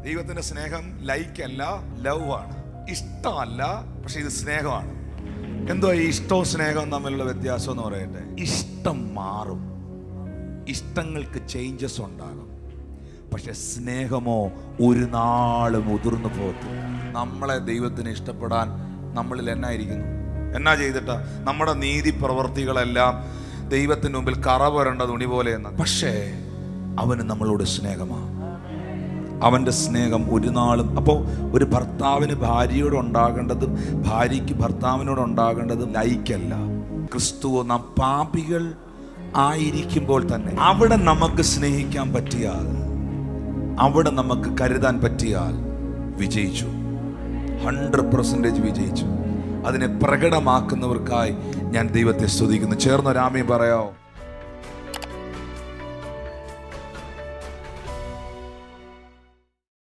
ദൈവത്തിന്റെ സ്നേഹം ലൈക്ക് അല്ല, ലവ് ആണ്. ഇഷ്ടമല്ല, പക്ഷെ ഇത് സ്നേഹമാണ്. എന്തോ ഈ ഇഷ്ടവും സ്നേഹവും തമ്മിലുള്ള വ്യത്യാസം എന്ന് പറയട്ടെ. ഇഷ്ടം മാറും, ഇഷ്ടങ്ങൾക്ക് ചേഞ്ചസ് ഉണ്ടാകും. പക്ഷെ സ്നേഹമോ ഒരു നാളും മുതിർന്നു പോകത്തില്ല. നമ്മളെ ദൈവത്തിന് ഇഷ്ടപ്പെടാൻ നമ്മളിൽ എന്നായിരിക്കുന്നു? എന്നാ ചെയ്തിട്ടാ? നമ്മുടെ നീതി പ്രവൃത്തികളെല്ലാം ദൈവത്തിന് മുമ്പിൽ കറ പുരണ്ട തുണി പോലെ എന്ന. പക്ഷേ അവന് നമ്മളോട് സ്നേഹമാണ്. അവൻ്റെ സ്നേഹം ഒരു നാളും. അപ്പോൾ ഒരു ഭർത്താവിന് ഭാര്യയോട് ഉണ്ടാകേണ്ടതും ഭാര്യയ്ക്ക് ഭർത്താവിനോട് ഉണ്ടാകേണ്ടതും ലൈക്കല്ല. ക്രിസ്തുവോ നാം പാപികൾ ആയിരിക്കുമ്പോൾ തന്നെ അവിടെ നമുക്ക് സ്നേഹിക്കാൻ പറ്റിയാൽ, അവിടെ നമുക്ക് കരുതാൻ പറ്റിയാൽ വിജയിച്ചു. 100% വിജയിച്ചു. അതിനെ പ്രകടമാക്കുന്നവർക്കായി ഞാൻ ദൈവത്തെ സ്തുതിക്കുന്നു. ചേർന്നൊരാമേൻ പറയാമോ?